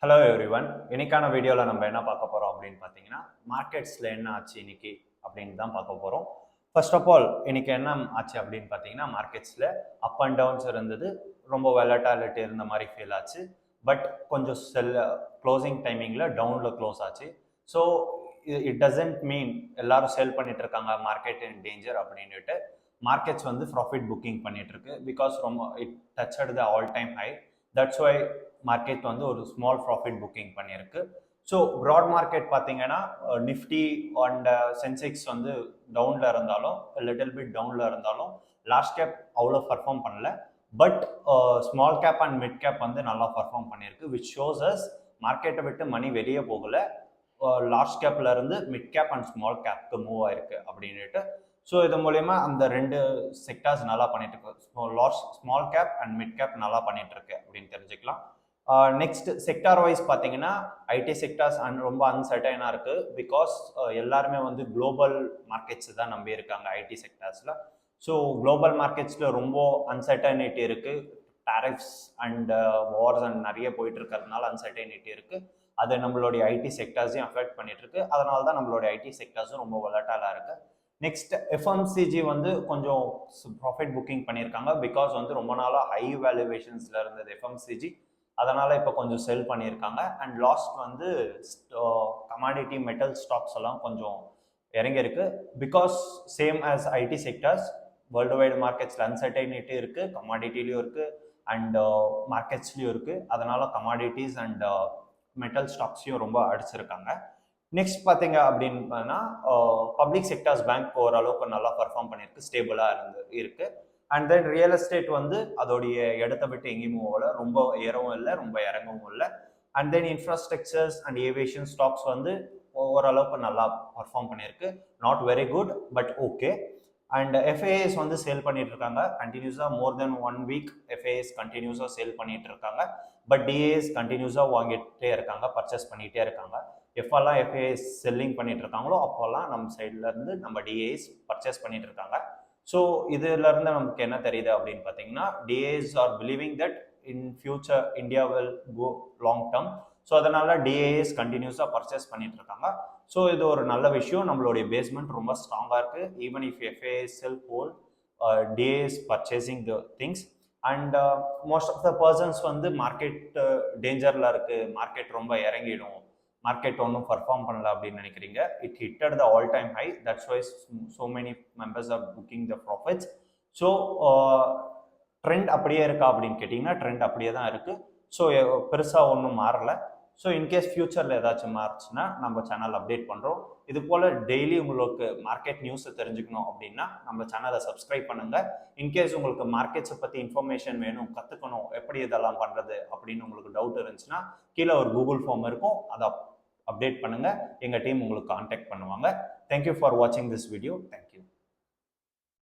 Hello everyone. இன்னைக்கான வீடியோவில் நம்ம என்ன பார்க்க போகிறோம் அப்படின்னு பார்த்தீங்கன்னா, மார்க்கெட்ஸில் என்ன ஆச்சு இன்னைக்கு அப்படின்னு தான் பார்க்க போகிறோம். ஃபர்ஸ்ட் ஆஃப் ஆல் இன்னைக்கு என்ன ஆச்சு அப்படின்னு பார்த்தீங்கன்னா, மார்க்கெட்ஸில் அப் அண்ட் டவுன்ஸ் இருந்தது. ரொம்ப வெலட்டாலிட்டி இருந்த மாதிரி ஃபீல் ஆச்சு. பட் கொஞ்சம் க்ளோசிங் டைமிங்கில் டவுனில் க்ளோஸ் ஆச்சு. ஸோ இட் டசன்ட் மீன் எல்லாரும் சேல் பண்ணிட்டு இருக்காங்க மார்க்கெட் இன் டேஞ்சர் அப்படின்ட்டு. மார்க்கெட்ஸ் வந்து ப்ராஃபிட் புக்கிங் பண்ணிட்டு இருக்கு. பிகாஸ் ரொம்ப it touched the all time high. That's why market வந்து ஒரு ஸ்மால் ப்ராஃபிட் புக்கிங் பண்ணியிருக்கு. ஸோ ப்ராட் மார்க்கெட் பார்த்தீங்கன்னா நிஃப்டி அண்ட் சென்செக்ஸ் வந்து டவுனில் இருந்தாலும் லிட்டில் பிட் டவுனில் இருந்தாலும் லார்ஜ் கேப் அவ்வளோ பர்ஃபார்ம் பண்ணல. But small cap and mid cap வந்து நல்லா பர்ஃபார்ம் பண்ணியிருக்கு. விச் ஷோஸ் அஸ் மார்க்கெட்டை விட்டு மணி வெளியே போகல, லார்ஜ் கேப்ல இருந்து மிட் கேப் அண்ட் ஸ்மால் கேப்க்கு மூவ் ஆயிருக்கு அப்படின்ட்டு. ஸோ இது மூலயமா அந்த ரெண்டு செக்டார்ஸ் நல்லா பண்ணிட்டு இருக்கு. Small cap and mid gap நல்லா பண்ணிட்டு இருக்கு அப்படின்னு தெரிஞ்சுக்கலாம். நெக்ஸ்ட் செக்டார் வைஸ் பார்த்தீங்கன்னா ஐடி செக்டார்ஸ் ரொம்ப அன்சர்டைனாக இருக்குது. பிகாஸ் எல்லாருமே வந்து குளோபல் மார்க்கெட்ஸ் தான் நம்பி இருக்காங்க ஐடி செக்டார்ஸில். ஸோ குளோபல் மார்க்கெட்ஸில் ரொம்ப அன்சர்டைனிட்டி இருக்குது. டாரிஃப்ஸ் அண்ட் வார்ஸ் அண்ட் நிறைய போயிட்டு இருக்கிறதுனால அன்சர்டைனிட்டி இருக்குது. அது நம்மளுடைய ஐடி செக்டார்ஸையும் அஃபெக்ட் பண்ணிட்டு இருக்கு. அதனால தான் நம்மளுடைய ஐடி செக்டார்ஸும் ரொம்ப வொலட்டாலாக இருக்குது. நெக்ஸ்ட் எஃப்எம்சிஜி வந்து கொஞ்சம் ப்ராஃபிட் புக்கிங் பண்ணியிருக்காங்க. பிகாஸ் வந்து ரொம்ப நாளாக ஹை வேல்யூவேஷன்ஸில் இருந்தது எஃப்எம்சிஜி. அதனால் இப்போ கொஞ்சம் செல் பண்ணியிருக்காங்க. அண்ட் லாஸ்ட் வந்து கமாடிட்டி மெட்டல் ஸ்டாக்ஸ் எல்லாம் கொஞ்சம் இறங்கியிருக்கு. Because same as IT sectors worldwide மார்க்கெட்ஸில் அன்சர்டைனிட்டி இருக்குது, கமாடிட்டிலையும் இருக்குது அண்ட் மார்க்கெட்ஸ்லையும் இருக்குது. அதனால் கமாடிட்டிஸ் அண்ட் மெட்டல் ஸ்டாக்ஸையும் ரொம்ப அடிச்சிருக்காங்க. நெக்ஸ்ட் பார்த்தீங்க அப்படின்னா பப்ளிக் செக்டர்ஸ் பேங்க் ஓரளவுக்கு நல்லா பர்ஃபார்ம் பண்ணியிருக்கு, ஸ்டேபிளாக இருக்குது. அண்ட் தென் ரியல் எஸ்டேட் வந்து அதோடைய இடத்த விட்டு எங்கேயும் போகல, ரொம்ப ஏறவும் இல்லை ரொம்ப இறங்கவும் இல்லை. And then infrastructures and aviation stocks வந்து ஓரளவுக்கு நல்லா பர்ஃபார்ம் பண்ணியிருக்கு. Not very good but okay. And எஃப்ஏஎஸ் வந்து சேல் பண்ணிட்டு இருக்காங்க கண்டினியூஸாக. மோர் தென் 1 வீக் எஃப்ஏஎஸ் கண்டினியூஸாக சேல் பண்ணிட்டு இருக்காங்க. பட் டிஏஎஸ் கண்டினியூஸாக வாங்கிட்டே இருக்காங்க, பர்ச்சேஸ் பண்ணிகிட்டே இருக்காங்க. எப்பெல்லாம் எஃப்ஏஎஸ் செல்லிங் பண்ணிட்டு இருக்காங்களோ அப்போல்லாம் நம்ம சைட்ல இருந்து நம்ம டிஏஎஸ் பர்ச்சேஸ் பண்ணிட்டு இருக்காங்க. ஸோ இதுல இருந்து நமக்கு என்ன தெரியுது அப்படின்னு பார்த்தீங்கன்னா, DAS are believing that in future India will go long term. So அதனால டிஏஎஸ் கண்டினியூஸாக பர்ச்சேஸ் பண்ணிட்டு இருக்காங்க. ஸோ இது ஒரு நல்ல விஷயம். நம்மளுடைய பேஸ்மெண்ட் ரொம்ப ஸ்ட்ராங்காக இருக்கு. Even if FAS sell whole DAS purchasing the things. And most of the persons வந்து மார்க்கெட் டேஞ்சரில் இருக்கு, மார்க்கெட் ரொம்ப இறங்கிடும், மார்க்கெட் ஒன்றும் பர்ஃபார்ம் பண்ணல அப்படின்னு நினைக்கிறீங்க. It hitted the all time high. That's why so many members are booking the profits. So trend அப்படியே இருக்கா அப்படின்னு கேட்டிங்கன்னா ட்ரெண்ட் அப்படியே தான் இருக்குது. ஸோ பெருசாக ஒன்றும் மாறலை. ஸோ இன்கேஸ் ஃபியூச்சரில் ஏதாச்சும் மாறுச்சுன்னா நம்ம சேனல் அப்டேட் பண்ணுறோம். இது போல் டெய்லி உங்களுக்கு மார்க்கெட் நியூஸை தெரிஞ்சுக்கணும் அப்படின்னா நம்ம சேனலை சப்ஸ்கிரைப் பண்ணுங்கள். இன்கேஸ் உங்களுக்கு மார்க்கெட்ஸை பற்றி இன்ஃபர்மேஷன் வேணும், கற்றுக்கணும், எப்படி இதெல்லாம் பண்ணுறது அப்படின்னு உங்களுக்கு டவுட் இருந்துச்சுன்னா கீழே ஒரு கூகுள் ஃபார்ம் இருக்கும், அதை அப்டேட் பண்ணுங்கள். எங்கள் டீம் உங்களுக்கு கான்டாக்ட் பண்ணுவாங்க. தேங்க்யூ ஃபார் வாட்சிங் திஸ் வீடியோ. தேங்க்யூ.